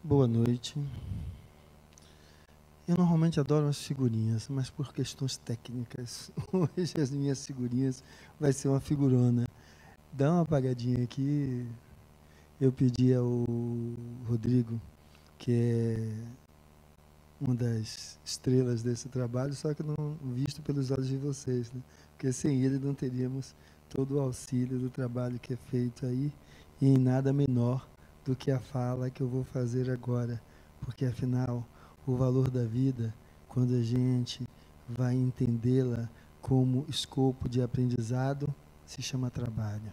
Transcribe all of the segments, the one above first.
Boa noite. Eu normalmente adoro as figurinhas, mas por questões técnicas, hoje as minhas figurinhas vai ser uma figurona. Dá uma apagadinha aqui. Eu pedi ao Rodrigo, que é uma das estrelas desse trabalho, só que não visto pelos olhos de vocês, né? Porque sem ele não teríamos todo o auxílio do trabalho que é feito aí, e em nada menor do que a fala que eu vou fazer agora, porque afinal, o valor da vida, quando a gente vai entendê-la como escopo de aprendizado, se chama trabalho.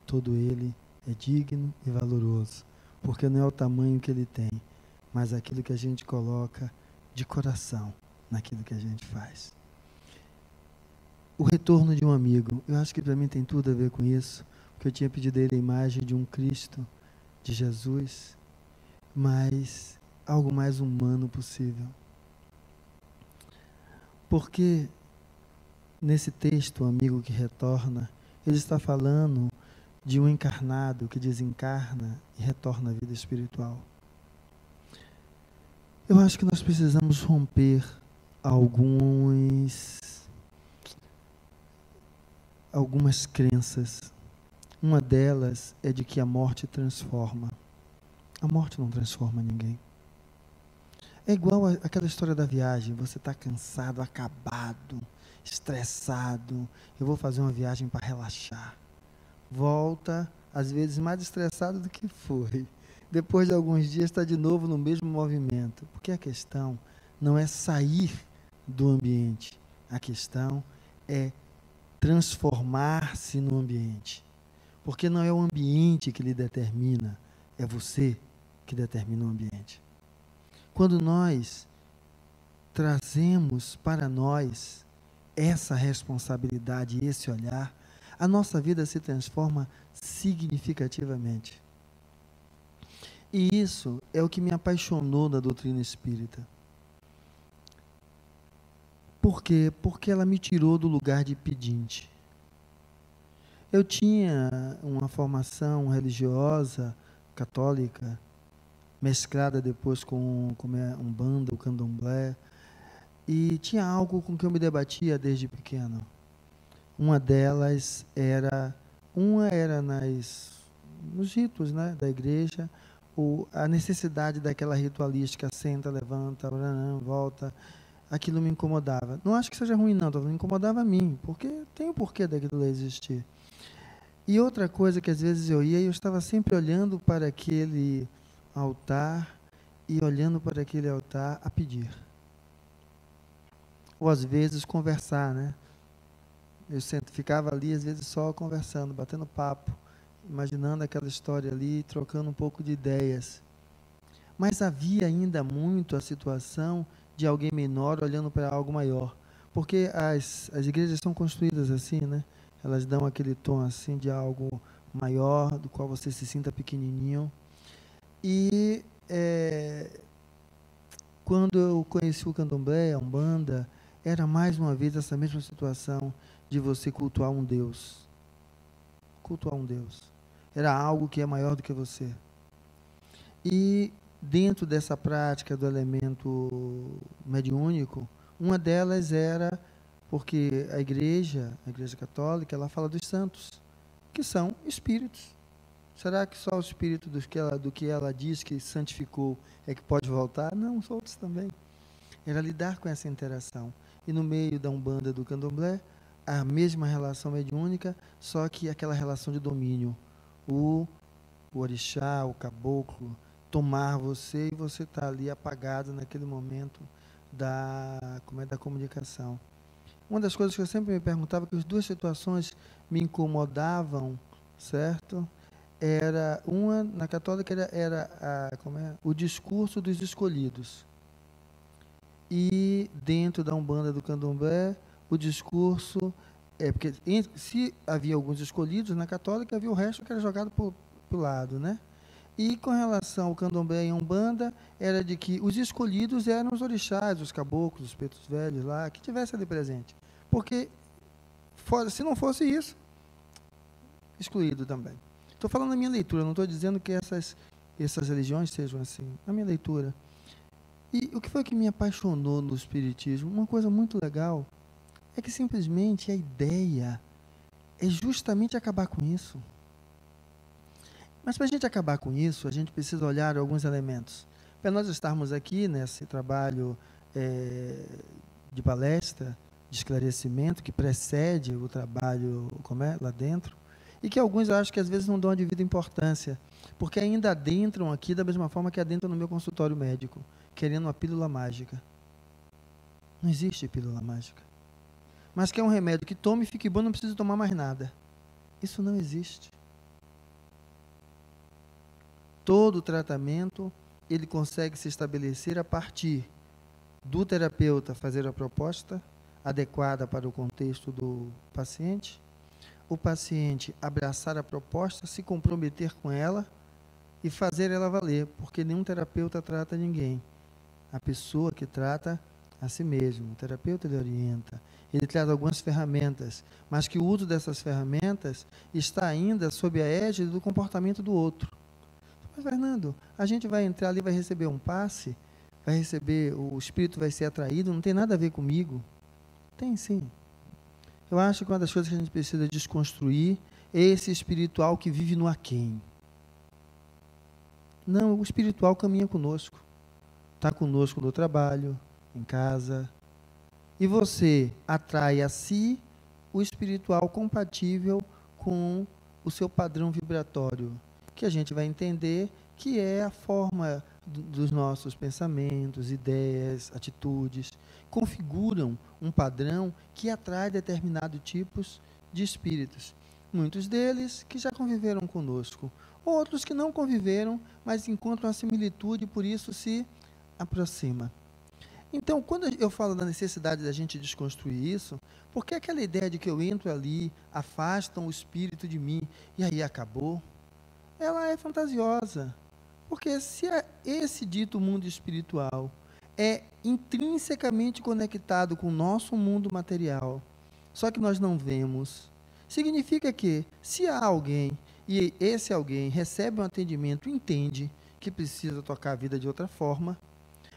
Todo ele é digno e valoroso, porque não é o tamanho que ele tem, mas aquilo que a gente coloca de coração naquilo que a gente faz. O retorno de um amigo, eu acho que para mim tem tudo a ver com isso, porque eu tinha pedido a ele a imagem de um Cristo, de Jesus, mas algo mais humano possível. Porque nesse texto, o amigo que retorna, ele está falando de um encarnado que desencarna e retorna à vida espiritual. Eu acho que nós precisamos romper algumas crenças. Uma delas é de que a morte transforma. A morte não transforma ninguém. É igual aquela história da viagem. Você está cansado, acabado, estressado. Eu vou fazer uma viagem para relaxar. Volta, às vezes mais estressado do que foi. Depois de alguns dias está de novo no mesmo movimento. Porque a questão não é sair do ambiente. A questão é transformar-se no ambiente. Porque não é o ambiente que lhe determina, é você que determina o ambiente. Quando nós trazemos para nós essa responsabilidade e esse olhar, a nossa vida se transforma significativamente. E isso é o que me apaixonou na doutrina espírita. Por quê? Porque ela me tirou do lugar de pedinte. Eu tinha uma formação religiosa, católica, mesclada depois com a Umbanda, o Candomblé, e tinha algo com que eu me debatia desde pequeno. Uma delas era, nos ritos, né, da igreja, a necessidade daquela ritualística, senta, levanta, volta, aquilo me incomodava. Não acho que seja ruim não, me incomodava a mim, porque tem o porquê daquilo existir. E outra coisa que às vezes eu ia, eu estava sempre olhando para aquele altar e olhando para aquele altar a pedir. Ou às vezes conversar, né? Eu ficava ali às vezes só conversando, batendo papo, imaginando aquela história ali, trocando um pouco de ideias. Mas havia ainda muito a situação de alguém menor olhando para algo maior. Porque as igrejas são construídas assim, né? Elas dão aquele tom assim de algo maior, do qual você se sinta pequenininho. E quando eu conheci o Candomblé, a Umbanda, era mais uma vez essa mesma situação de você cultuar um Deus. Cultuar um Deus. Era algo que é maior do que você. E dentro dessa prática do elemento mediúnico, uma delas era, porque a igreja católica, ela fala dos santos, que são espíritos. Será que só o espírito do que ela diz que santificou é que pode voltar? Não, os outros também. Era lidar com essa interação. E no meio da Umbanda, do Candomblé, a mesma relação mediúnica, só que aquela relação de domínio. O orixá, o caboclo, tomar você e você está ali apagado naquele momento da comunicação. Uma das coisas que eu sempre me perguntava, que as duas situações me incomodavam, certo? Era uma, na católica era o discurso dos escolhidos. E dentro da Umbanda, do Candomblé, o discurso, porque se havia alguns escolhidos, na católica havia o resto que era jogado para o lado, né? E com relação ao Candomblé e a Umbanda, era de que os escolhidos eram os orixás, os caboclos, os pretos velhos lá, que tivesse ali presente. Porque, se não fosse isso, excluído também. Estou falando da minha leitura, não estou dizendo que essas essas religiões sejam assim, na minha leitura. E o que foi que me apaixonou no Espiritismo? Uma coisa muito legal é que simplesmente a ideia é justamente acabar com isso. Mas para a gente acabar com isso, a gente precisa olhar alguns elementos. Para nós estarmos aqui nesse trabalho de palestra, de esclarecimento, que precede o trabalho lá dentro, e que alguns eu acho que às vezes não dão a devida importância, porque ainda adentram aqui da mesma forma que adentram no meu consultório médico, querendo uma pílula mágica. Não existe pílula mágica. Mas que é um remédio que tome e fique bom, não precisa tomar mais nada. Isso não existe. Todo tratamento, ele consegue se estabelecer a partir do terapeuta fazer a proposta adequada para o contexto do paciente, o paciente abraçar a proposta, se comprometer com ela e fazer ela valer, porque nenhum terapeuta trata ninguém. A pessoa que trata a si mesmo. O terapeuta, ele orienta, ele traz algumas ferramentas, mas que o uso dessas ferramentas está ainda sob a égide do comportamento do outro. Mas, Fernando, a gente vai entrar ali, vai receber um passe, vai receber, o espírito vai ser atraído, não tem nada a ver comigo. Tem sim. Eu acho que uma das coisas que a gente precisa desconstruir é esse espiritual que vive no aquém. Não, o espiritual caminha conosco. Está conosco no trabalho, em casa. E você atrai a si o espiritual compatível com o seu padrão vibratório, que a gente vai entender que é a forma dos nossos pensamentos, ideias, atitudes, configuram um padrão que atrai determinados tipos de espíritos. Muitos deles que já conviveram conosco, outros que não conviveram, mas encontram a similitude e por isso se aproxima. Então, quando eu falo da necessidade da gente desconstruir isso, porque aquela ideia de que eu entro ali, afastam o espírito de mim e aí acabou, ela é fantasiosa. Porque se esse dito mundo espiritual é intrinsecamente conectado com o nosso mundo material, só que nós não vemos, significa que se há alguém e esse alguém recebe um atendimento, entende que precisa tocar a vida de outra forma,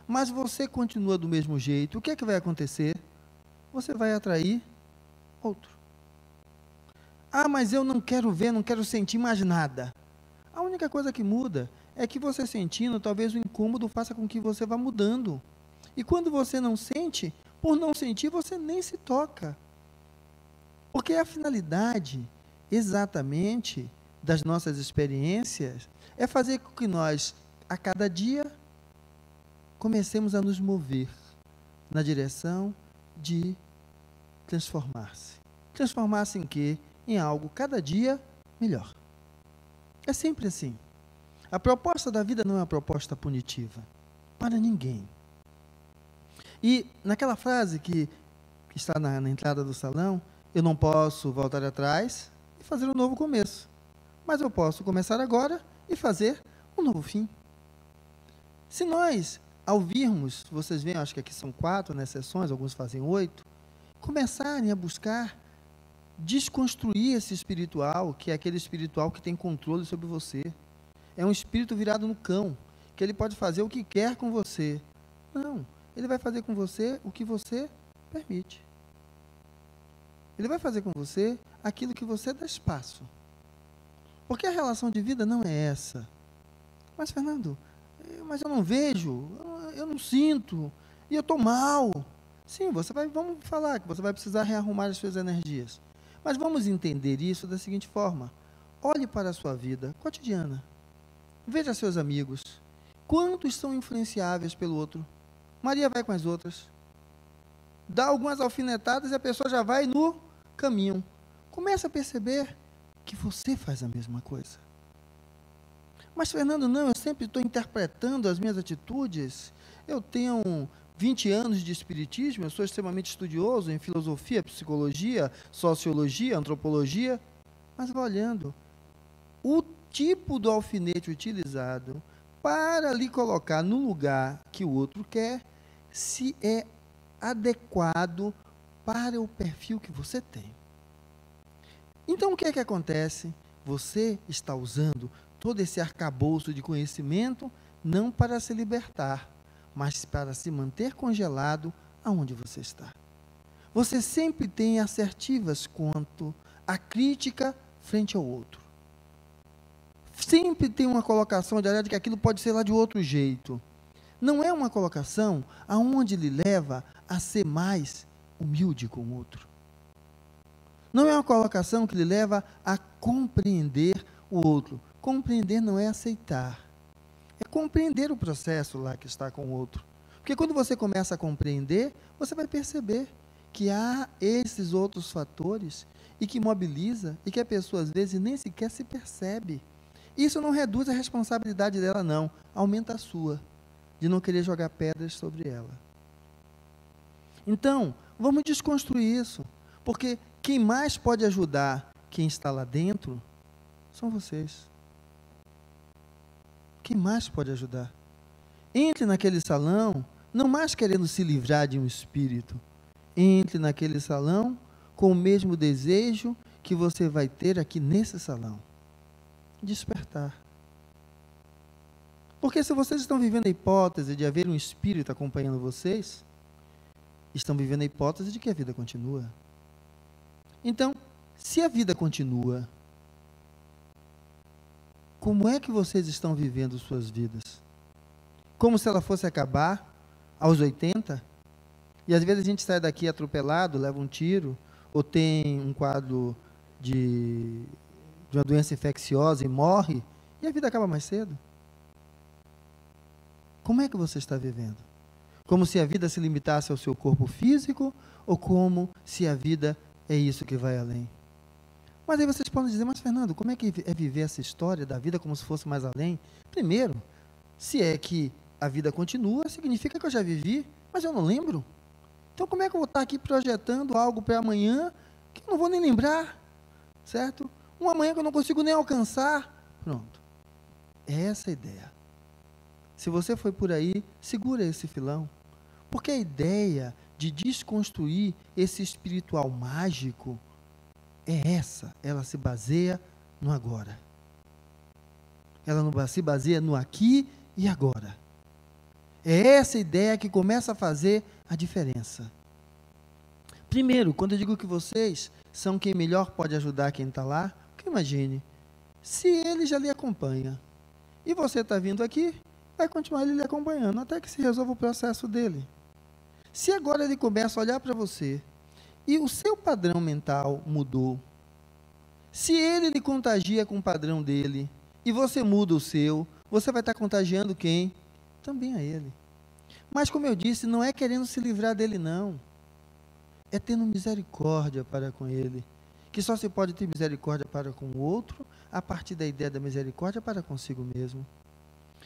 mas você continua do mesmo jeito, o que é que vai acontecer? Você vai atrair outro. Ah, mas eu não quero ver, não quero sentir mais nada. A única coisa que muda é que você sentindo, talvez o incômodo faça com que você vá mudando. E quando você não sente, por não sentir, você nem se toca. Porque a finalidade, exatamente, das nossas experiências, é fazer com que nós, a cada dia, comecemos a nos mover na direção de transformar-se. Transformar-se em quê? Em algo cada dia melhor. É sempre assim. A proposta da vida não é uma proposta punitiva para ninguém. E naquela frase que está na entrada do salão, eu não posso voltar atrás e fazer um novo começo, mas eu posso começar agora e fazer um novo fim. Se nós, ao virmos, vocês veem, acho que aqui são 4, né, sessões, alguns fazem 8, começarem a buscar desconstruir esse espiritual, que é aquele espiritual que tem controle sobre você. É um espírito virado no cão, que ele pode fazer o que quer com você. Não, ele vai fazer com você o que você permite. Ele vai fazer com você aquilo que você dá espaço. Porque a relação de vida não é essa. Mas, Fernando, mas eu não vejo, eu não sinto, e eu estou mal. Sim, vamos falar que você vai precisar rearrumar as suas energias. Mas vamos entender isso da seguinte forma. Olhe para a sua vida cotidiana. Veja seus amigos. Quantos são influenciáveis pelo outro? Maria vai com as outras. Dá algumas alfinetadas e a pessoa já vai no caminho. Começa a perceber que você faz a mesma coisa. Mas, Fernando, não, eu sempre estou interpretando as minhas atitudes. Eu tenho 20 anos de espiritismo, eu sou extremamente estudioso em filosofia, psicologia, sociologia, antropologia, mas vou olhando o tipo do alfinete utilizado para lhe colocar no lugar que o outro quer, se é adequado para o perfil que você tem. Então, o que é que acontece? Você está usando todo esse arcabouço de conhecimento, não para se libertar, mas para se manter congelado aonde você está. Você sempre tem assertivas quanto à crítica frente ao outro. Sempre tem uma colocação de que aquilo pode ser lá de outro jeito. Não é uma colocação aonde lhe leva a ser mais humilde com o outro. Não é uma colocação que lhe leva a compreender o outro. Compreender não é aceitar. É compreender o processo lá que está com o outro. Porque quando você começa a compreender, você vai perceber que há esses outros fatores e que mobiliza e que a pessoa às vezes nem sequer se percebe. Isso não reduz a responsabilidade dela, não. Aumenta a sua, de não querer jogar pedras sobre ela. Então, vamos desconstruir isso. Porque quem mais pode ajudar quem está lá dentro são vocês. Quem mais pode ajudar? Entre naquele salão, não mais querendo se livrar de um espírito. Entre naquele salão com o mesmo desejo que você vai ter aqui nesse salão. Despertar. Porque se vocês estão vivendo a hipótese de haver um espírito acompanhando vocês, estão vivendo a hipótese de que a vida continua. Então, se a vida continua, como é que vocês estão vivendo suas vidas? Como se ela fosse acabar aos 80? E às vezes a gente sai daqui atropelado, leva um tiro, ou tem um quadro de uma doença infecciosa e morre, e a vida acaba mais cedo. Como é que você está vivendo? Como se a vida se limitasse ao seu corpo físico, ou como se a vida é isso que vai além? Mas aí vocês podem dizer, mas Fernando, como é que é viver essa história da vida como se fosse mais além? Primeiro, se é que a vida continua, significa que eu já vivi, mas eu não lembro. Então como é que eu vou estar aqui projetando algo para amanhã que eu não vou nem lembrar? Certo? Um amanhã que eu não consigo nem alcançar. Pronto. É essa a ideia. Se você foi por aí, segura esse filão. Porque a ideia de desconstruir esse espiritual mágico é essa. Ela se baseia no agora. Ela não se baseia no aqui e agora. É essa ideia que começa a fazer a diferença. Primeiro, quando eu digo que vocês são quem melhor pode ajudar quem está lá, porque imagine, se ele já lhe acompanha, e você está vindo aqui, vai continuar ele lhe acompanhando, até que se resolva o processo dele. Se agora ele começa a olhar para você, e o seu padrão mental mudou, se ele lhe contagia com o padrão dele, e você muda o seu, você vai estar contagiando quem? Também a ele. Mas como eu disse, não é querendo se livrar dele não, é tendo misericórdia para com ele, que só se pode ter misericórdia para com o outro, a partir da ideia da misericórdia para consigo mesmo.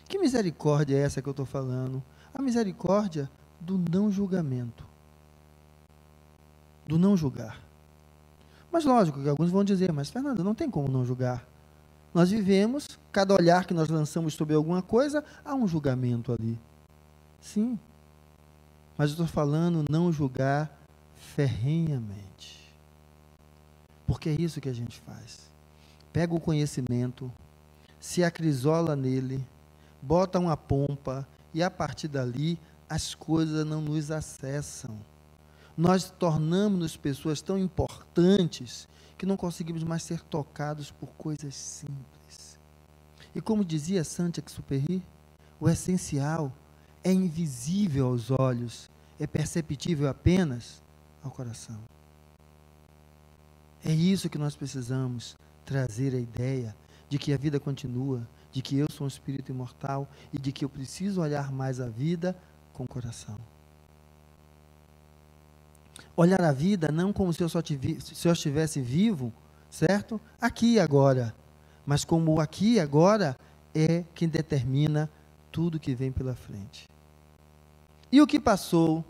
Que misericórdia é essa que eu estou falando? A misericórdia do não julgamento, do não julgar. Mas lógico que alguns vão dizer, mas Fernando, não tem como não julgar. Nós vivemos, cada olhar que nós lançamos sobre alguma coisa, há um julgamento ali. Sim, mas eu estou falando não julgar ferrenhamente. Porque é isso que a gente faz. Pega o conhecimento, se acrisola nele, bota uma pompa e a partir dali as coisas não nos acessam. Nós tornamos-nos pessoas tão importantes que não conseguimos mais ser tocados por coisas simples. E como dizia Saint-Exupéry, o essencial é invisível aos olhos, é perceptível apenas ao coração. É isso que nós precisamos trazer a ideia de que a vida continua, de que eu sou um espírito imortal e de que eu preciso olhar mais a vida com o coração. Olhar a vida não como se eu estivesse vivo, certo? Aqui e agora. Mas como o aqui e agora é quem determina tudo que vem pela frente. E o que passou?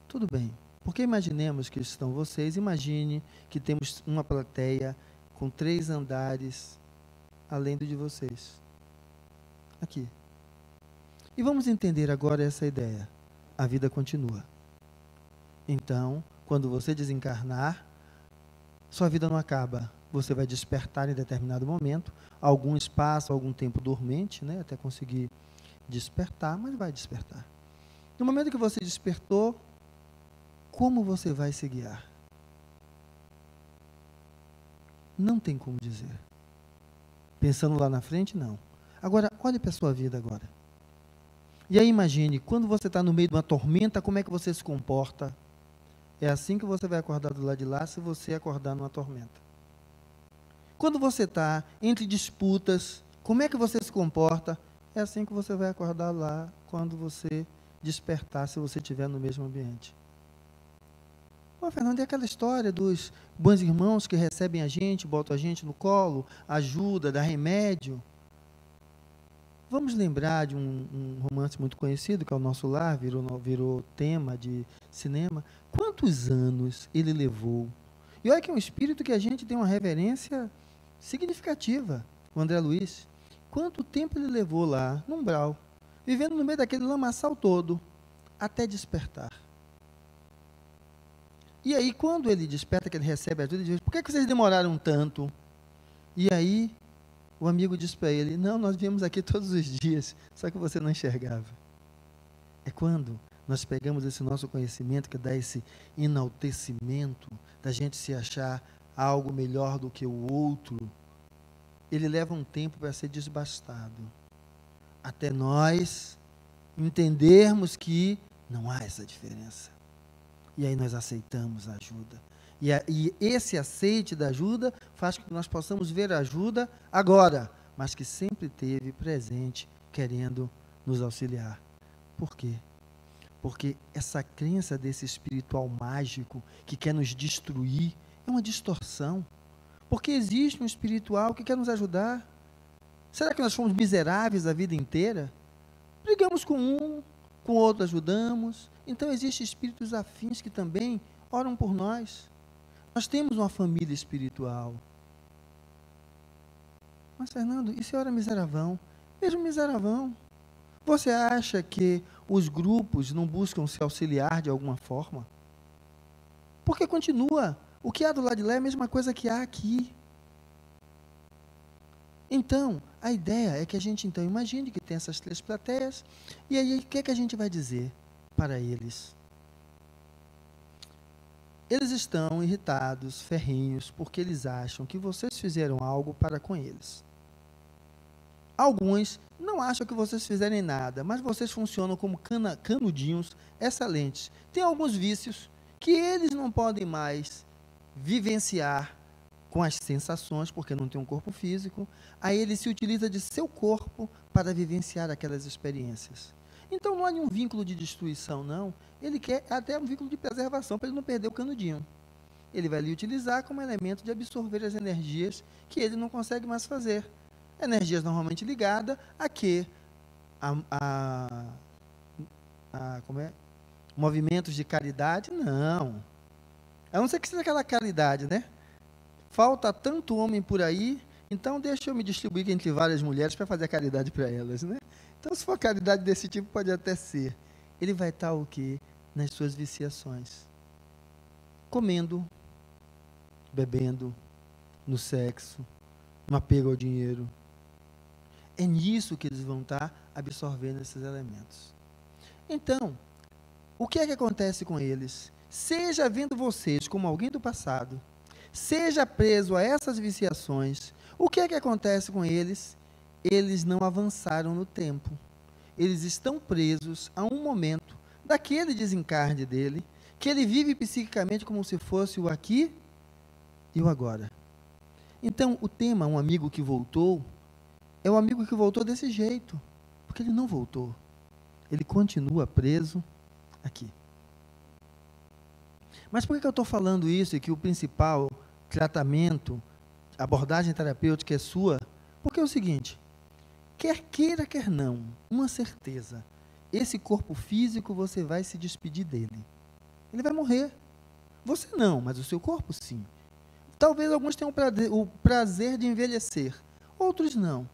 Tudo bem. Porque imaginemos que estão vocês, imagine que temos uma plateia com 3 andares além do de vocês. Aqui. E vamos entender agora essa ideia. A vida continua. Então, quando você desencarnar, sua vida não acaba. você vai despertar em determinado momento, algum espaço, algum tempo dormente, né, até conseguir despertar, mas vai despertar. No momento que você despertou, como você vai se guiar? Não tem como dizer. Pensando lá na frente, não. Agora, olhe para a sua vida agora. E aí imagine, quando você está no meio de uma tormenta, como é que você se comporta? É assim que você vai acordar do lado de lá, se você acordar numa tormenta. Quando você está entre disputas, como é que você se comporta? É assim que você vai acordar lá, quando você despertar, se você estiver no mesmo ambiente. Pô, Fernando, é aquela história dos bons irmãos que recebem a gente, botam a gente no colo, ajuda, dá remédio. Vamos lembrar de um romance muito conhecido, que é O Nosso Lar, virou tema de cinema. Quantos anos ele levou? E olha que é um espírito que a gente tem uma reverência significativa, o André Luiz. Quanto tempo ele levou lá, no umbral, vivendo no meio daquele lamaçal todo, até despertar. E aí, quando ele desperta, que ele recebe ajuda, ele diz, por que vocês demoraram tanto? E aí, o amigo diz para ele, não, nós viemos aqui todos os dias, só que você não enxergava. É quando nós pegamos esse nosso conhecimento, que dá esse enaltecimento, da gente se achar algo melhor do que o outro, ele leva um tempo para ser desbastado. Até nós entendermos que não há essa diferença. E aí nós aceitamos a ajuda. E esse aceite da ajuda faz com que nós possamos ver a ajuda agora, mas que sempre esteve presente, querendo nos auxiliar. Por quê? Porque essa crença desse espiritual mágico que quer nos destruir é uma distorção. Porque existe um espiritual que quer nos ajudar. Será que nós fomos miseráveis a vida inteira? Brigamos com um, com o outro ajudamos. Então existem espíritos afins que também oram por nós. Nós temos uma família espiritual. Mas, Fernando, e se eu era miseravão? Mesmo miseravão. Você acha que os grupos não buscam se auxiliar de alguma forma? Porque continua. O que há do lado de lá é a mesma coisa que há aqui. Então, a ideia é que a gente, então, imagine que tem essas três plateias, e aí o que é que a gente vai dizer para eles? Eles estão irritados, ferrenhos, porque eles acham que vocês fizeram algo para com eles. Alguns não acham que vocês fizerem nada, mas vocês funcionam como canudinhos excelentes. Tem alguns vícios que eles não podem mais vivenciar com as sensações, porque não tem um corpo físico. Aí ele se utiliza de seu corpo para vivenciar aquelas experiências. Então não há nenhum vínculo de destruição, não. Ele quer até um vínculo de preservação, para ele não perder o canudinho. Ele vai lhe utilizar como elemento de absorver as energias que ele não consegue mais fazer. Energias normalmente ligadas a quê? Como é? Movimentos de caridade? Não. A não ser que seja aquela caridade, né? Falta tanto homem por aí, então deixa eu me distribuir entre várias mulheres para fazer a caridade para elas, né? Então, se for caridade desse tipo, pode até ser. Ele vai estar o quê? Nas suas viciações. Comendo, bebendo, no sexo, no apego ao dinheiro. É nisso que eles vão estar absorvendo esses elementos. Então, o que é que acontece com eles? Seja vendo vocês como alguém do passado, seja preso a essas viciações, o que é que acontece com eles? Eles não avançaram no tempo. Eles estão presos a um momento daquele desencarne dele, que ele vive psiquicamente como se fosse o aqui e o agora. Então, o tema, um amigo que voltou, é o amigo que voltou desse jeito, porque ele não voltou. Ele continua preso aqui. Mas por que eu estou falando isso e que o principal tratamento, abordagem terapêutica é sua? Porque é o seguinte, quer queira, quer não, uma certeza, esse corpo físico você vai se despedir dele. Ele vai morrer. Você não, mas o seu corpo sim. Talvez alguns tenham o prazer de envelhecer, outros não.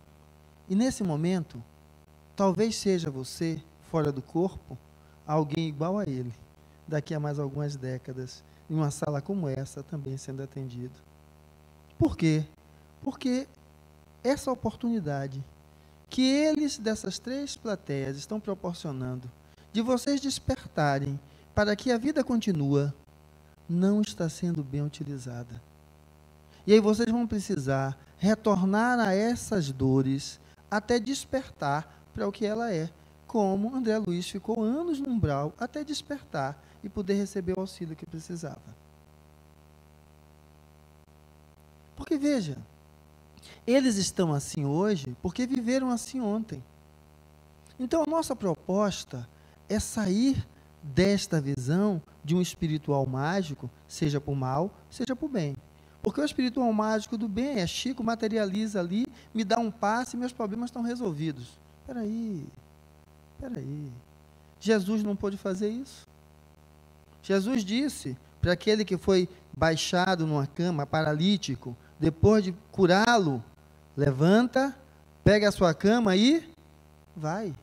E nesse momento, talvez seja você, fora do corpo, alguém igual a ele, daqui a mais algumas décadas, em uma sala como essa, também sendo atendido. Por quê? Porque essa oportunidade que eles, dessas 3 plateias, estão proporcionando, de vocês despertarem para que a vida continua, não está sendo bem utilizada. E aí vocês vão precisar retornar a essas dores até despertar para o que ela é. Como André Luiz ficou anos no umbral até despertar e poder receber o auxílio que precisava. Porque veja, eles estão assim hoje porque viveram assim ontem. Então a nossa proposta é sair desta visão de um espiritual mágico, seja por mal, seja por bem. Porque o espiritual mágico do bem é Chico, materializa ali, me dá um passe e meus problemas estão resolvidos. Peraí. Jesus não pôde fazer isso. Jesus disse para aquele que foi baixado numa cama, paralítico, depois de curá-lo, levanta, pega a sua cama e vai.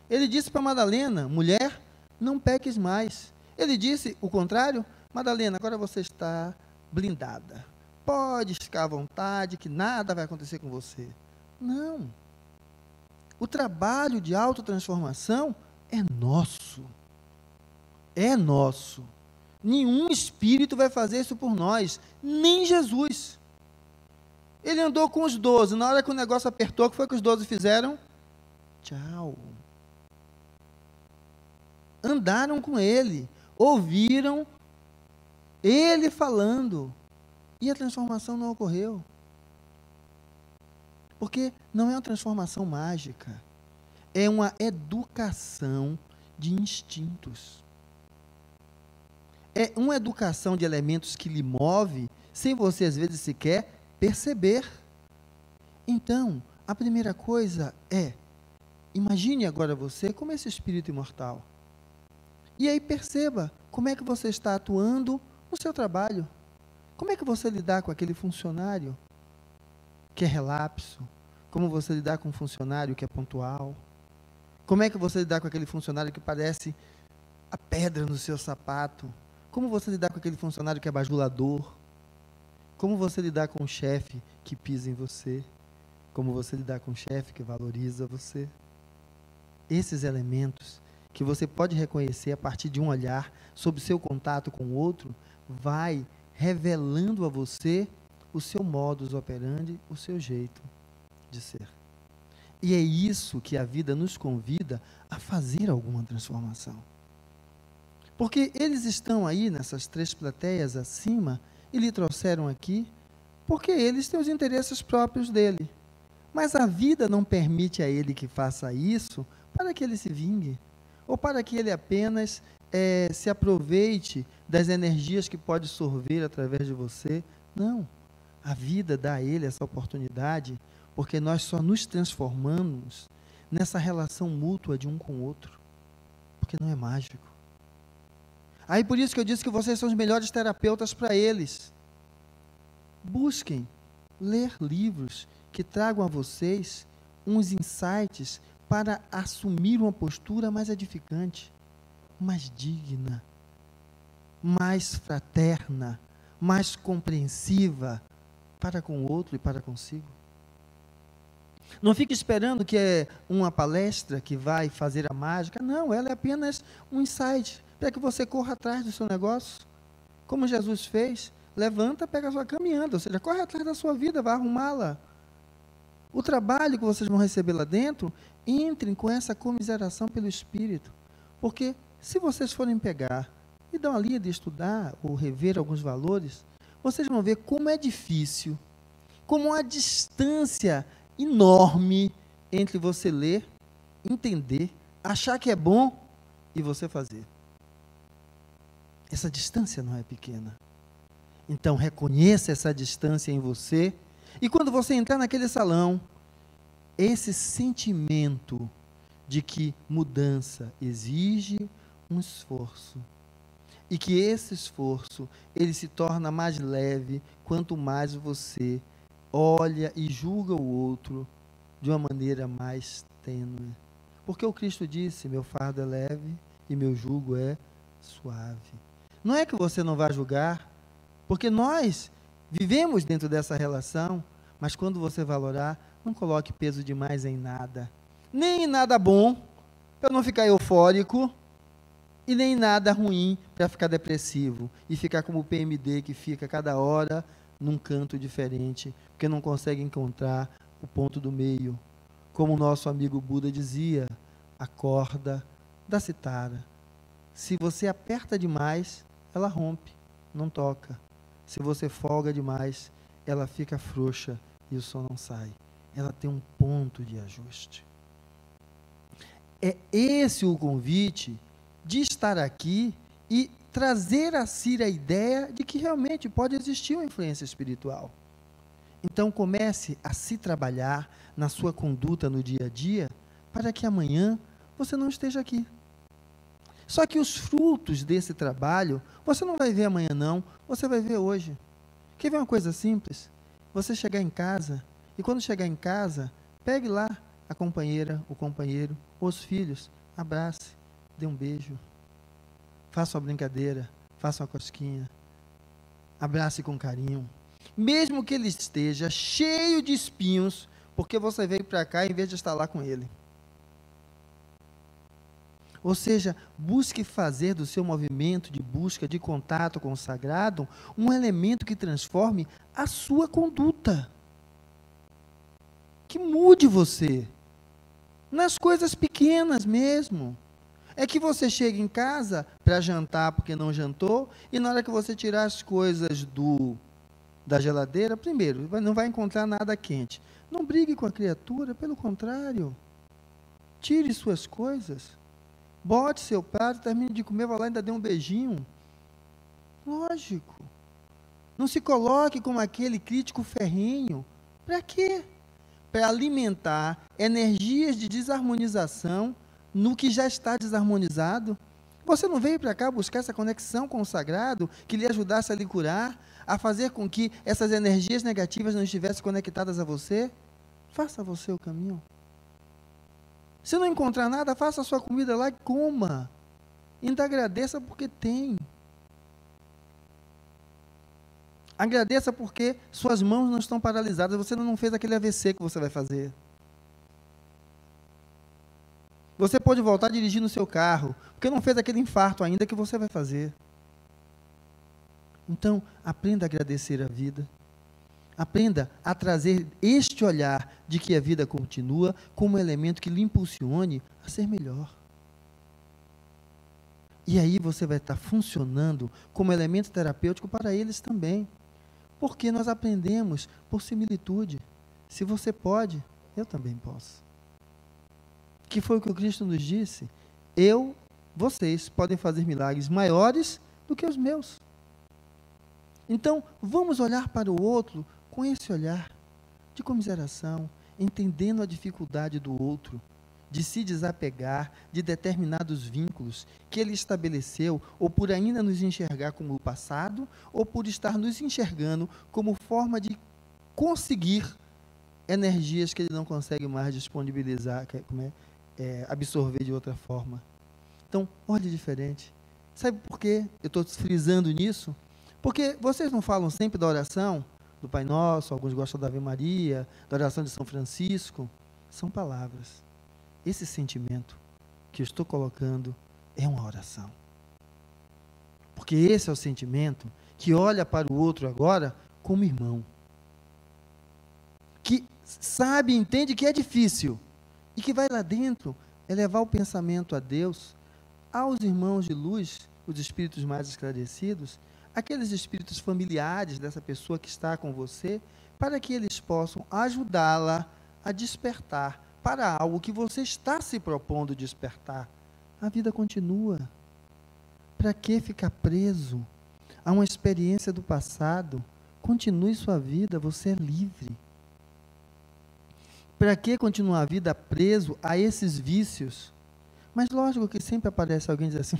Ele disse para Madalena, mulher, não peques mais. Ele disse o contrário, Madalena, agora você está blindada. Pode ficar à vontade, que nada vai acontecer com você. Não. O trabalho de autotransformação é nosso. É nosso. Nenhum espírito vai fazer isso por nós, nem Jesus. Ele andou com os 12, na hora que o negócio apertou, o que foi que os 12 fizeram? Tchau. Andaram com ele, ouviram ele falando, e a transformação não ocorreu. Porque não é uma transformação mágica, é uma educação de instintos. É uma educação de elementos que lhe move, sem você às vezes sequer perceber. Então, a primeira coisa é, imagine agora você como esse espírito imortal. E aí perceba como é que você está atuando no seu trabalho. Como é que você lidar com aquele funcionário que é relapso? Como você lidar com um funcionário que é pontual? Como é que você lidar com aquele funcionário que parece a pedra no seu sapato? Como você lidar com aquele funcionário que é bajulador? Como você lidar com um chefe que pisa em você? Como você lidar com um chefe que valoriza você? Esses elementos que você pode reconhecer a partir de um olhar sobre o seu contato com o outro, vai revelando a você o seu modus operandi, o seu jeito de ser. E é isso que a vida nos convida a fazer alguma transformação. Porque eles estão aí nessas 3 plateias acima e lhe trouxeram aqui porque eles têm os interesses próprios dele. Mas a vida não permite a ele que faça isso para que ele se vingue, ou para que ele apenas se aproveite das energias que pode sorver através de você. Não. A vida dá a ele essa oportunidade porque nós só nos transformamos nessa relação mútua de um com o outro, porque não é mágico. Aí por isso que eu disse que vocês são os melhores terapeutas para eles. Busquem ler livros que tragam a vocês uns insights para assumir uma postura mais edificante, mais digna, mais fraterna, mais compreensiva para com o outro e para consigo. Não fique esperando que é uma palestra que vai fazer a mágica. Não, ela é apenas um insight para que você corra atrás do seu negócio. Como Jesus fez, levanta, pega a sua cama e anda. Ou seja, corre atrás da sua vida, vai arrumá-la. O trabalho que vocês vão receber lá dentro, entrem com essa comiseração pelo Espírito. Porque se vocês forem pegar e dar uma linha de estudar ou rever alguns valores, vocês vão ver como é difícil, como há distância enorme entre você ler, entender, achar que é bom e você fazer. Essa distância não é pequena. Então reconheça essa distância em você, e quando você entrar naquele salão, esse sentimento de que mudança exige um esforço, e que esse esforço, ele se torna mais leve, quanto mais você olha e julga o outro de uma maneira mais tênue. Porque o Cristo disse, meu fardo é leve e meu jugo é suave. Não é que você não vai julgar, porque nós Vivemos dentro dessa relação, mas quando você valorar, não coloque peso demais em nada. Nem em nada bom, para não ficar eufórico, e nem em nada ruim, para ficar depressivo. E ficar como o PMD, que fica cada hora num canto diferente, porque não consegue encontrar o ponto do meio. Como o nosso amigo Buda dizia, a corda da citara. Se você aperta demais, ela rompe, não toca. Se você folga demais, ela fica frouxa e o som não sai. Ela tem um ponto de ajuste. É esse o convite de estar aqui e trazer a si a ideia de que realmente pode existir uma influência espiritual. Então comece a se trabalhar na sua conduta no dia a dia, para que amanhã você não esteja aqui. Só que os frutos desse trabalho, você não vai ver amanhã não, você vai ver hoje. Quer ver uma coisa simples? Você chegar em casa, e quando chegar em casa, pegue lá a companheira, o companheiro, os filhos, abrace, dê um beijo, faça uma brincadeira, faça uma cosquinha, abrace com carinho. Mesmo que ele esteja cheio de espinhos, porque você veio para cá em vez de estar lá com ele. Ou seja, busque fazer do seu movimento de busca, de contato com o sagrado, um elemento que transforme a sua conduta. Que mude você. Nas coisas pequenas mesmo. É que você chega em casa para jantar porque não jantou, e na hora que você tirar as coisas da geladeira, primeiro, não vai encontrar nada quente. Não brigue com a criatura, pelo contrário. Tire suas coisas. Bote seu prato, termine de comer, vai lá e ainda dê um beijinho. Lógico. Não se coloque como aquele crítico ferrenho. Para quê? Para alimentar energias de desarmonização no que já está desarmonizado. Você não veio para cá buscar essa conexão com o sagrado, que lhe ajudasse a lhe curar, a fazer com que essas energias negativas não estivessem conectadas a você? Faça você o caminho. Se não encontrar nada, faça a sua comida lá e coma. Ainda agradeça porque tem. Agradeça porque suas mãos não estão paralisadas, você não fez aquele AVC que você vai fazer. Você pode voltar a dirigir no seu carro, porque não fez aquele infarto ainda que você vai fazer. Então, aprenda a agradecer a vida. Aprenda a trazer este olhar de que a vida continua como um elemento que lhe impulsione a ser melhor. E aí você vai estar funcionando como elemento terapêutico para eles também. Porque nós aprendemos por similitude. Se você pode, eu também posso. Que foi o que o Cristo nos disse? Vocês podem fazer milagres maiores do que os meus. Então, vamos olhar para o outro com esse olhar de comiseração, entendendo a dificuldade do outro, de se desapegar de determinados vínculos que ele estabeleceu, ou por ainda nos enxergar como o passado, ou por estar nos enxergando como forma de conseguir energias que ele não consegue mais disponibilizar, absorver de outra forma. Então, olhe diferente. Sabe por quê eu estou frisando nisso? Porque vocês não falam sempre da oração do Pai Nosso, alguns gostam da Ave Maria, da oração de São Francisco. São palavras. Esse sentimento que eu estou colocando é uma oração. Porque esse é o sentimento que olha para o outro agora como irmão. Que sabe e entende que é difícil. E que vai lá dentro elevar o pensamento a Deus, aos irmãos de luz, os espíritos mais esclarecidos, aqueles espíritos familiares dessa pessoa que está com você, para que eles possam ajudá-la a despertar para algo que você está se propondo despertar. A vida continua. Para que ficar preso a uma experiência do passado? Continue sua vida, você é livre. Para que continuar a vida preso a esses vícios? Mas lógico que sempre aparece alguém e diz assim,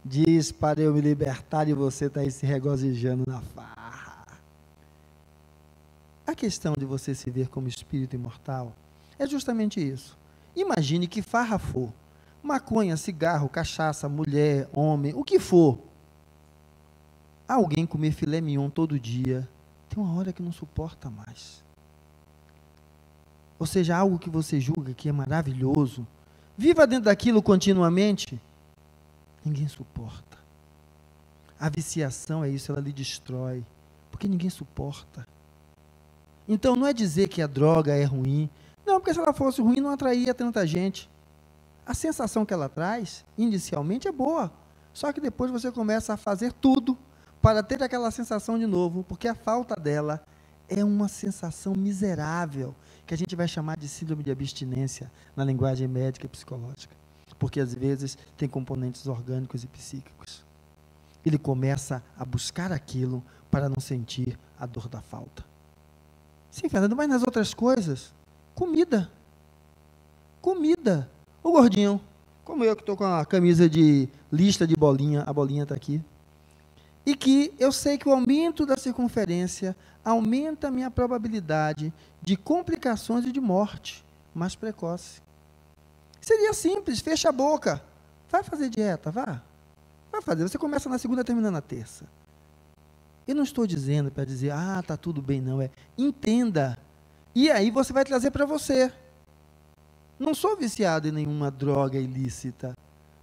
diz para eu me libertar e você está aí se regozijando na farra. A questão de você se ver como espírito imortal é justamente isso. Imagine que farra for, maconha, cigarro, cachaça, mulher, homem, o que for. alguém comer filé mignon todo dia, tem uma hora que não suporta mais. Ou seja, algo que você julga que é maravilhoso, viva dentro daquilo continuamente, ninguém suporta. A viciação é isso, ela lhe destrói, porque ninguém suporta. Então não é dizer que a droga é ruim, não, porque se ela fosse ruim não atraía tanta gente. A sensação que ela traz, inicialmente, é boa, só que depois você começa a fazer tudo para ter aquela sensação de novo, porque a falta dela é uma sensação miserável, que a gente vai chamar de síndrome de abstinência, na linguagem médica e psicológica, porque às vezes tem componentes orgânicos e psíquicos. Ele começa a buscar aquilo para não sentir a dor da falta. Sim, Fernando, mas nas outras coisas, comida. O gordinho, como eu que estou com a camisa de lista de bolinha, a bolinha está aqui, e que eu sei que o aumento da circunferência aumenta a minha probabilidade de complicações e de morte mais precoce. Seria simples, fecha a boca, vai fazer dieta, vai fazer, você começa na segunda, termina na terça. Eu não estou dizendo para dizer, está tudo bem, não, entenda, e aí você vai trazer para você. Não sou viciado em nenhuma droga ilícita,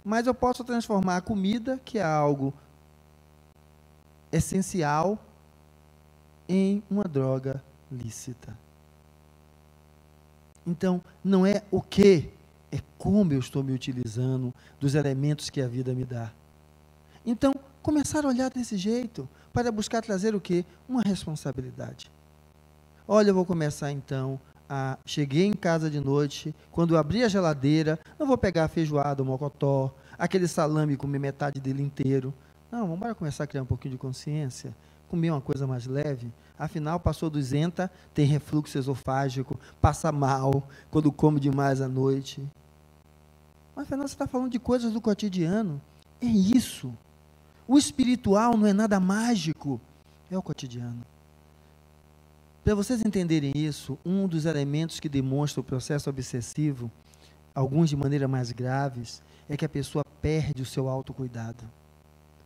mas eu posso transformar a comida, que é algo essencial, em uma droga lícita. Então, não é o que, é como eu estou me utilizando dos elementos que a vida me dá. Então, começar a olhar desse jeito, para buscar trazer o quê? Uma responsabilidade. Olha, eu vou começar então cheguei em casa de noite, quando eu abri a geladeira, não vou pegar a feijoada, o mocotó, aquele salame e comer metade dele inteiro. Não, vamos começar a criar um pouquinho de consciência, comer uma coisa mais leve. Afinal, passou 200, tem refluxo esofágico, passa mal quando come demais à noite. Mas, Fernando, você está falando de coisas do cotidiano. É isso. O espiritual não é nada mágico, é o cotidiano. Para vocês entenderem isso, um dos elementos que demonstra o processo obsessivo, alguns de maneira mais graves, é que a pessoa perde o seu autocuidado.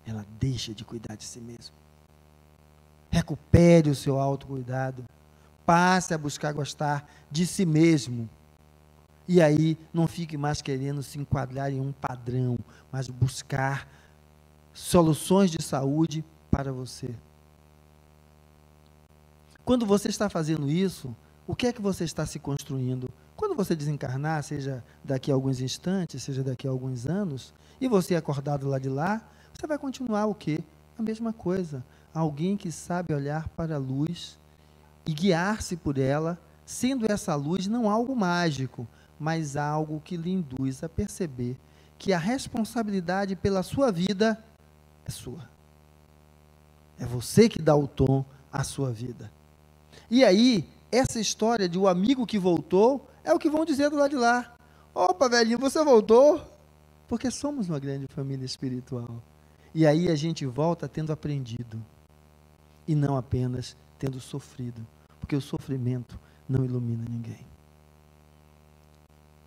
Ela deixa de cuidar de si mesma. Recupere o seu autocuidado. Passe a buscar gostar de si mesmo. E aí, não fique mais querendo se enquadrar em um padrão, mas buscar soluções de saúde para você. Quando você está fazendo isso, o que é que você está se construindo? Quando você desencarnar, seja daqui a alguns instantes, seja daqui a alguns anos, e você acordado lá de lá, você vai continuar o quê? A mesma coisa. Alguém que sabe olhar para a luz e guiar-se por ela, sendo essa luz não algo mágico, mas algo que lhe induz a perceber que a responsabilidade pela sua vida é sua. É você que dá o tom à sua vida. E aí, essa história de o amigo que voltou, é o que vão dizer do lado de lá. Opa, velhinho, você voltou? Porque somos uma grande família espiritual. E aí a gente volta tendo aprendido. E não apenas tendo sofrido. Porque o sofrimento não ilumina ninguém.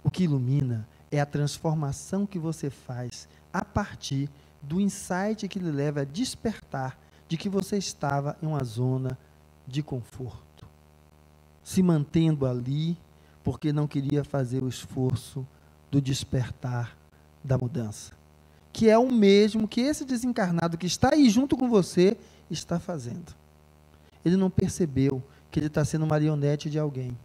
O que ilumina é a transformação que você faz a partir do insight que lhe leva a despertar de que você estava em uma zona de conforto, se mantendo ali, porque não queria fazer o esforço do despertar da mudança, que é o mesmo que esse desencarnado que está aí junto com você está fazendo. Ele não percebeu que ele está sendo marionete de alguém,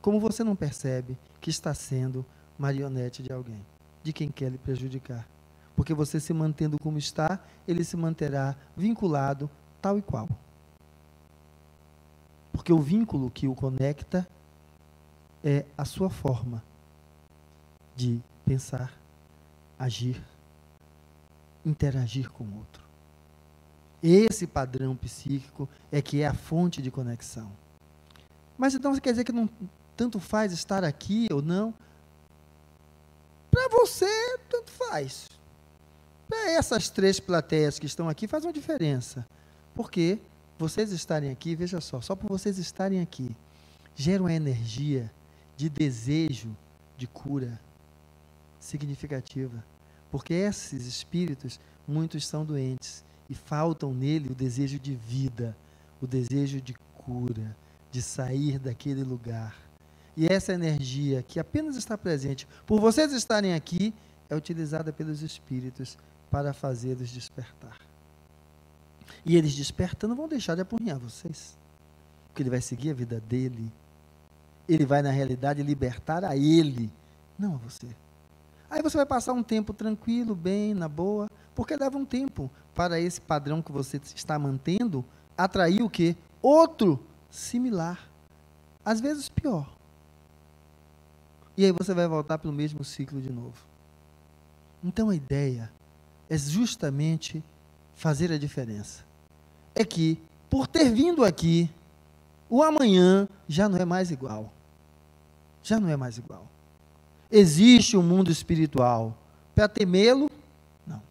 como você não percebe que está sendo marionete de alguém, de quem quer lhe prejudicar, porque você se mantendo como está, ele se manterá vinculado tal e qual. Porque o vínculo que o conecta é a sua forma de pensar, agir, interagir com o outro. Esse padrão psíquico é que é a fonte de conexão. Mas então quer dizer que não tanto faz estar aqui ou não? Para você, tanto faz. Para essas 3 plateias que estão aqui, faz uma diferença. Porque vocês estarem aqui, veja só por vocês estarem aqui, gera uma energia de desejo de cura significativa. Porque esses espíritos, muitos são doentes. e faltam nele o desejo de vida, o desejo de cura, de sair daquele lugar. E essa energia que apenas está presente por vocês estarem aqui, é utilizada pelos espíritos para fazê-los despertar. E eles despertando vão deixar de apurrinhar vocês, porque ele vai seguir a vida dele. Ele vai, na realidade, libertar a ele, não a você. Aí você vai passar um tempo tranquilo, bem, na boa, porque leva um tempo para esse padrão que você está mantendo atrair o quê? Outro similar, às vezes pior. E aí você vai voltar para o mesmo ciclo de novo. Então a ideia é justamente fazer a diferença. É que, por ter vindo aqui, o amanhã já não é mais igual. Já não é mais igual. Existe um mundo espiritual para temê-lo? Não.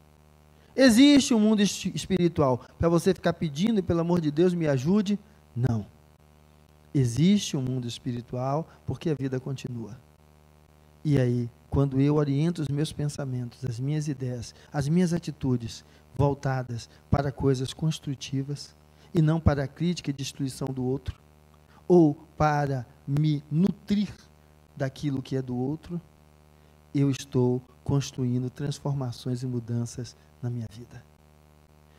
Existe um mundo espiritual para você ficar pedindo, pelo amor de Deus, me ajude? Não. Existe um mundo espiritual porque a vida continua. E aí, quando eu oriento os meus pensamentos, as minhas ideias, as minhas atitudes voltadas para coisas construtivas e não para a crítica e destruição do outro, ou para me nutrir daquilo que é do outro, eu estou construindo transformações e mudanças na minha vida.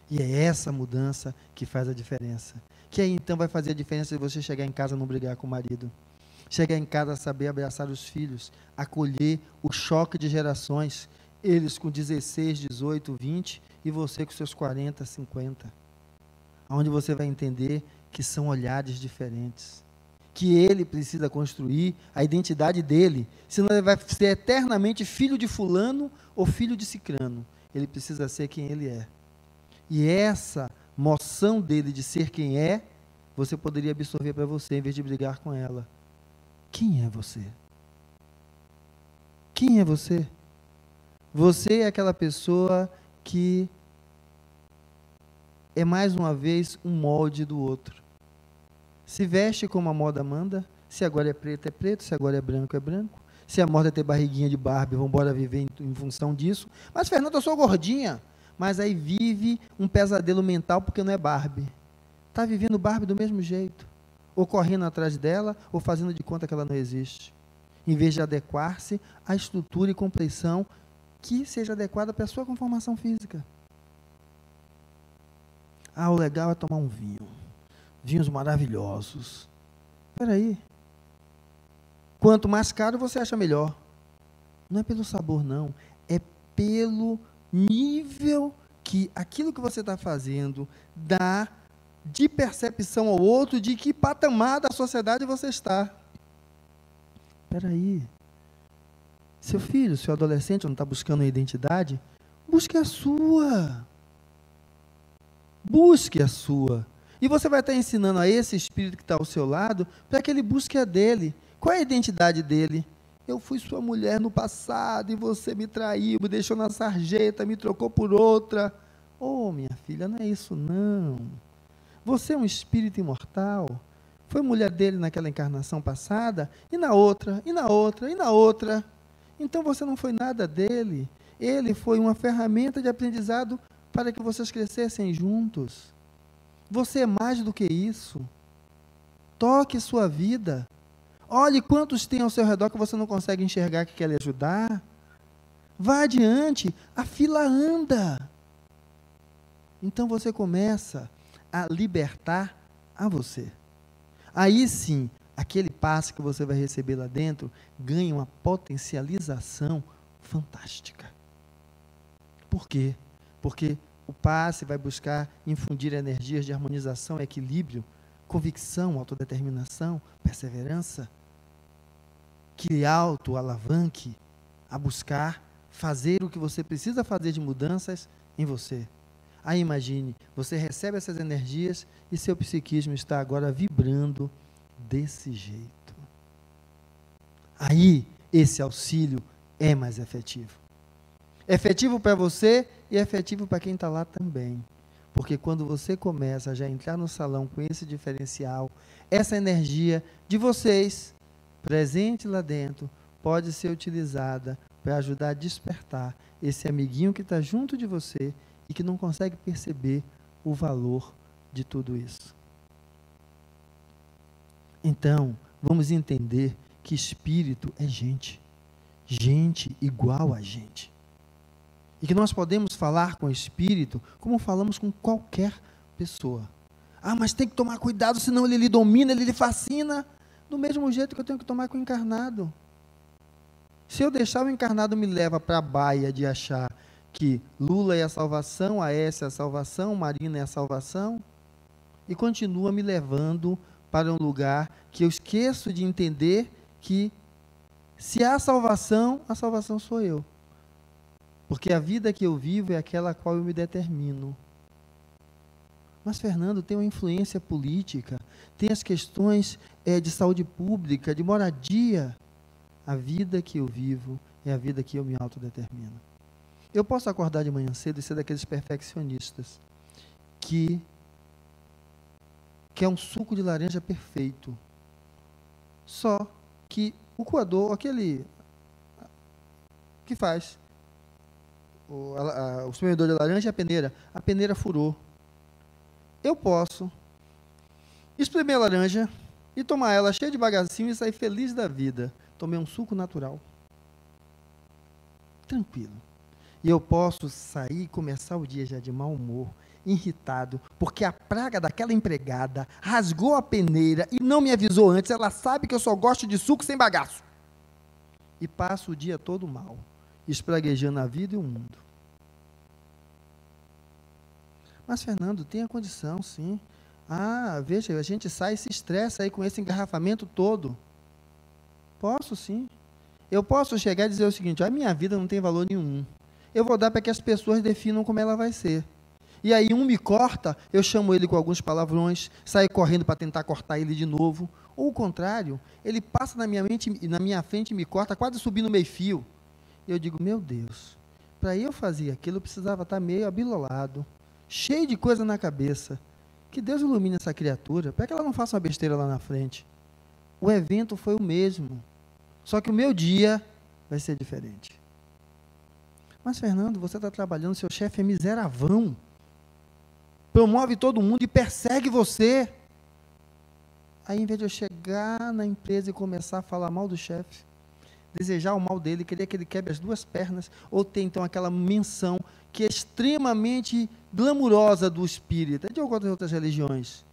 E é essa mudança que faz a diferença. Que aí então vai fazer a diferença se você chegar em casa e não brigar com o marido. Chegar em casa a saber abraçar os filhos, acolher o choque de gerações, eles com 16, 18, 20 e você com seus 40, 50. Onde você vai entender que são olhares diferentes. Que ele precisa construir a identidade dele, senão ele vai ser eternamente filho de fulano ou filho de cicrano. Ele precisa ser quem ele é. E essa moção dele de ser quem é, você poderia absorver para você, em vez de brigar com ela. Quem é você? Quem é você? Você é aquela pessoa que é mais uma vez um molde do outro. Se veste como a moda manda, se agora é preto, se agora é branco. Se a moda é ter barriguinha de Barbie, vamos embora viver em função disso. Mas, Fernando, eu sou gordinha. Mas aí vive um pesadelo mental porque não é Barbie. Está vivendo Barbie do mesmo jeito. Ou correndo atrás dela, ou fazendo de conta que ela não existe. Em vez de adequar-se à estrutura e compleição que seja adequada para a sua conformação física. Ah, o legal é tomar um vinho. Vinhos maravilhosos. Espera aí. Quanto mais caro você acha melhor. Não é pelo sabor, não. É pelo nível que aquilo que você está fazendo dá de percepção ao outro de que patamar da sociedade você está. Espera aí. Seu filho, seu adolescente não está buscando uma identidade? Busque a sua. Busque a sua. E você vai estar ensinando a esse espírito que está ao seu lado, para que ele busque a dele. Qual é a identidade dele? Eu fui sua mulher no passado, e você me traiu, me deixou na sarjeta, me trocou por outra. Oh, minha filha, não é isso não. Você é um espírito imortal. Foi mulher dele naquela encarnação passada, e na outra, e na outra, e na outra. Então você não foi nada dele. Ele foi uma ferramenta de aprendizado para que vocês crescessem juntos. Você é mais do que isso. Toque sua vida. Olhe quantos tem ao seu redor que você não consegue enxergar que quer lhe ajudar. Vá adiante, a fila anda. Então você começa a libertar a você. Aí sim, aquele passe que você vai receber lá dentro ganha uma potencialização fantástica. Por quê? Porque o passe vai buscar infundir energias de harmonização, equilíbrio, convicção, autodeterminação, perseverança, que lhe auto-alavanque a buscar fazer o que você precisa fazer de mudanças em você. Aí imagine, você recebe essas energias e seu psiquismo está agora vibrando desse jeito. Aí, esse auxílio é mais efetivo. Efetivo para você e efetivo para quem está lá também. Porque quando você começa a já entrar no salão com esse diferencial, essa energia de vocês, presente lá dentro, pode ser utilizada para ajudar a despertar esse amiguinho que está junto de você e que não consegue perceber o valor de tudo isso. Então, vamos entender que espírito é gente. Gente igual a gente. E que nós podemos falar com o espírito como falamos com qualquer pessoa. Ah, mas tem que tomar cuidado, senão ele lhe domina, ele lhe fascina. Do mesmo jeito que eu tenho que tomar com o encarnado. Se eu deixar o encarnado me leva para a baia de achar que Lula é a salvação, Aécia é a salvação, Marina é a salvação, e continua me levando para um lugar que eu esqueço de entender que se há salvação, a salvação sou eu. Porque a vida que eu vivo é aquela a qual eu me determino. Mas, Fernando, tem uma influência política, tem as questões de saúde pública, de moradia. A vida que eu vivo é a vida que eu me autodetermino. Eu posso acordar de manhã cedo e ser daqueles perfeccionistas que quer um suco de laranja perfeito. Só que o coador, aquele que faz o espremedor de laranja é a peneira furou. Eu posso espremer a laranja e tomar ela cheia de bagacinho e sair feliz da vida. Tomei um suco natural. Tranquilo. E eu posso sair e começar o dia já de mau humor, irritado, porque a praga daquela empregada rasgou a peneira e não me avisou antes. Ela sabe que eu só gosto de suco sem bagaço. E passo o dia todo mal, espraguejando a vida e o mundo. Mas, Fernando, tem a condição, sim. Ah, veja, a gente sai e se estressa aí com esse engarrafamento todo. Posso, sim. Eu posso chegar e dizer o seguinte: a minha vida não tem valor nenhum. Eu vou dar para que as pessoas definam como ela vai ser. E aí um me corta, eu chamo ele com alguns palavrões, saio correndo para tentar cortar ele de novo. Ou o contrário, ele passa na minha frente e me corta, quase subindo meio fio. E eu digo, meu Deus, para eu fazer aquilo eu precisava estar meio abilolado, cheio de coisa na cabeça. Que Deus ilumine essa criatura, para que ela não faça uma besteira lá na frente. O evento foi o mesmo, só que o meu dia vai ser diferente. Mas, Fernando, você está trabalhando, seu chefe é miseravão, promove todo mundo e persegue você. Aí, em vez de eu chegar na empresa e começar a falar mal do chefe, desejar o mal dele, querer que ele quebre as duas pernas, ou ter então aquela menção que é extremamente glamurosa do espírita, de algumas outras religiões.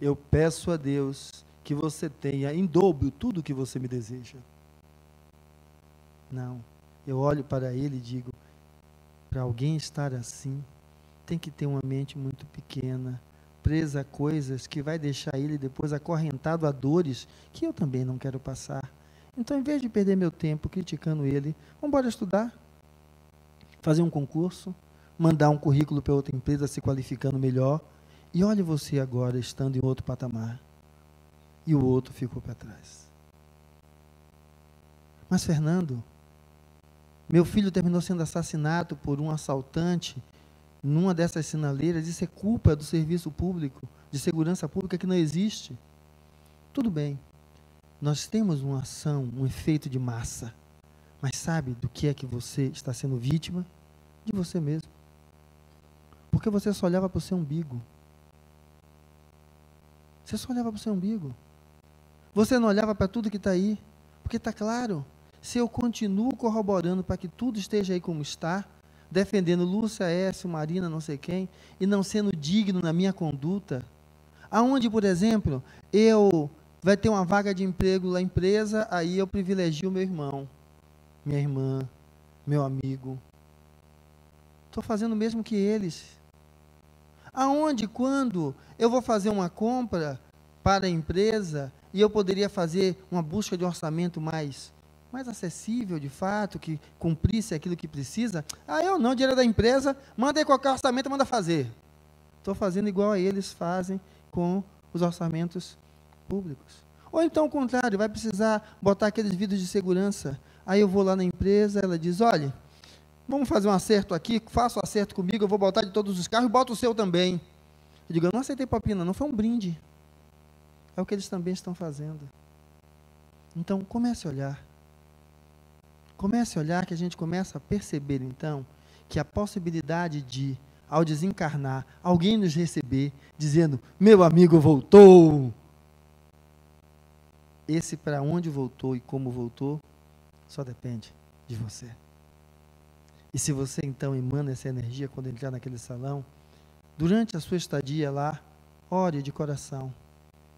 Eu peço a Deus que você tenha em dobro tudo o que você me deseja. Não, eu olho para ele e digo, para alguém estar assim, tem que ter uma mente muito pequena, presa a coisas que vai deixar ele depois acorrentado a dores que eu também não quero passar. Então, em vez de perder meu tempo criticando ele, vamos embora estudar, fazer um concurso, mandar um currículo para outra empresa se qualificando melhor, e olhe você agora estando em outro patamar, e o outro ficou para trás. Mas, Fernando, meu filho terminou sendo assassinado por um assaltante numa dessas sinaleiras, isso é culpa do serviço público, de segurança pública que não existe. Tudo bem, nós temos uma ação, um efeito de massa, mas sabe do que é que você está sendo vítima? De você mesmo. Porque você só olhava para o seu umbigo. Você só olhava para o seu umbigo. Você não olhava para tudo que está aí. Porque está claro, se eu continuo corroborando para que tudo esteja aí como está, defendendo Lúcia, Écio, Marina, não sei quem, e não sendo digno na minha conduta, aonde, por exemplo, vai ter uma vaga de emprego na empresa, aí eu privilegio meu irmão, minha irmã, meu amigo. Estou fazendo o mesmo que eles. Aonde, quando eu vou fazer uma compra para a empresa e eu poderia fazer uma busca de orçamento mais acessível, de fato, que cumprisse aquilo que precisa, eu não, dinheiro da empresa, manda aí qualquer orçamento, manda fazer. Estou fazendo igual a eles fazem com os orçamentos públicos. Ou então, ao contrário, vai precisar botar aqueles vidros de segurança, aí eu vou lá na empresa, ela diz, olha, vamos fazer um acerto aqui, faça o acerto comigo, eu vou botar de todos os carros e boto o seu também. Eu digo, eu não aceitei propina, não foi um brinde. É o que eles também estão fazendo. Então, comece a olhar. Comece a olhar que a gente começa a perceber, então, que a possibilidade de ao desencarnar, alguém nos receber, dizendo, meu amigo voltou. Esse para onde voltou e como voltou, só depende de você. E se você então emana essa energia quando entrar naquele salão, durante a sua estadia lá, ore de coração,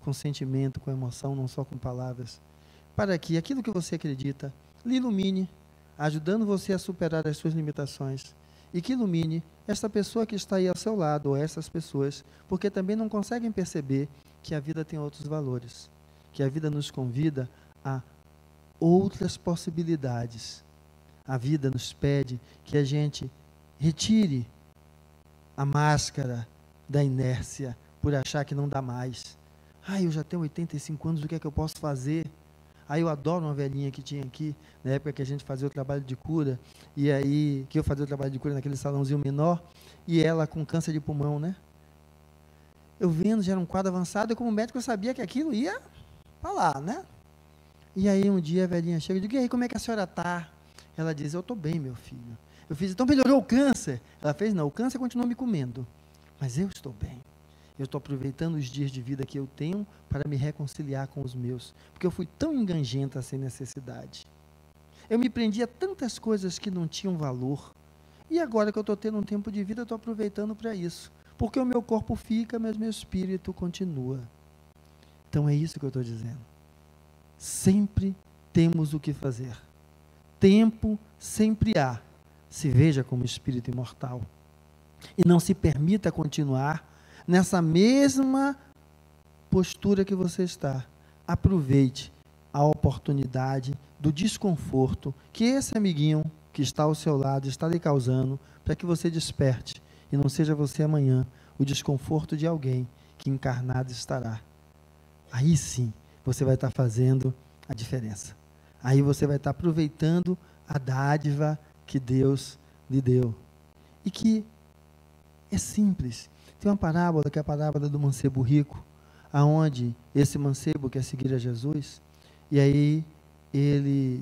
com sentimento, com emoção, não só com palavras, para que aquilo que você acredita lhe ilumine, ajudando você a superar as suas limitações, e que ilumine esta pessoa que está aí ao seu lado, ou essas pessoas, porque também não conseguem perceber que a vida tem outros valores, que a vida nos convida a outras possibilidades. A vida nos pede que a gente retire a máscara da inércia, por achar que não dá mais. Eu já tenho 85 anos, o que é que eu posso fazer? Eu adoro uma velhinha que tinha aqui, na época que a gente fazia o trabalho de cura, e aí, que eu fazia o trabalho de cura naquele salãozinho menor, e ela com câncer de pulmão, né? Eu vendo, já era um quadro avançado, e como médico eu sabia que aquilo ia para lá, né? E aí um dia a velhinha chega e diz, e aí, como é que a senhora está? Ela diz, eu estou bem, meu filho. Eu fiz, então melhorou o câncer? Ela fez, não, o câncer continua me comendo, mas eu estou bem. Eu estou aproveitando os dias de vida que eu tenho para me reconciliar com os meus, porque eu fui tão engangenta sem necessidade. Eu me prendi a tantas coisas que não tinham valor, e agora que eu estou tendo um tempo de vida, eu estou aproveitando para isso, porque o meu corpo fica, mas meu espírito continua. Então é isso que eu estou dizendo. Sempre temos o que fazer. Tempo sempre há. Se veja como espírito imortal. E não se permita continuar nessa mesma postura que você está. Aproveite a oportunidade do desconforto que esse amiguinho que está ao seu lado está lhe causando, para que você desperte e não seja você amanhã o desconforto de alguém que encarnado estará. Aí sim, você vai estar fazendo a diferença. Aí você vai estar aproveitando a dádiva que Deus lhe deu. E que é simples. Tem uma parábola, que é a parábola do mancebo rico, aonde esse mancebo quer seguir a Jesus, e aí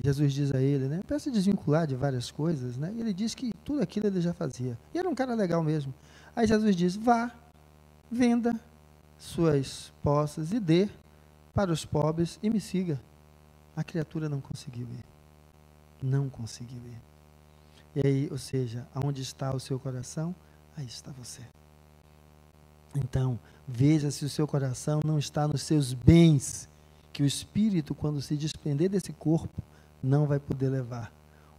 Jesus diz a ele, né, para se desvincular de várias coisas, né, e ele diz que tudo aquilo ele já fazia. E era um cara legal mesmo. Aí Jesus diz, vá, venda suas posses e dê para os pobres e me siga. A criatura não conseguiu ir. Não conseguiu ir. E aí, ou seja, aonde está o seu coração, aí está você. Então, veja se o seu coração não está nos seus bens, que o espírito, quando se desprender desse corpo, não vai poder levar.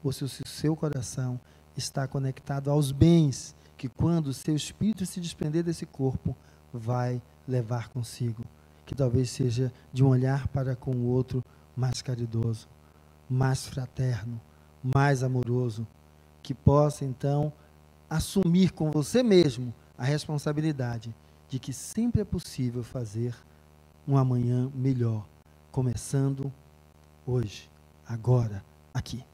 Ou se o seu coração está conectado aos bens, que quando o seu espírito se desprender desse corpo, vai levar consigo. Que talvez seja de um olhar para com o outro mais caridoso, mais fraterno, mais amoroso, que possa então assumir com você mesmo a responsabilidade de que sempre é possível fazer um amanhã melhor, começando hoje, agora, aqui.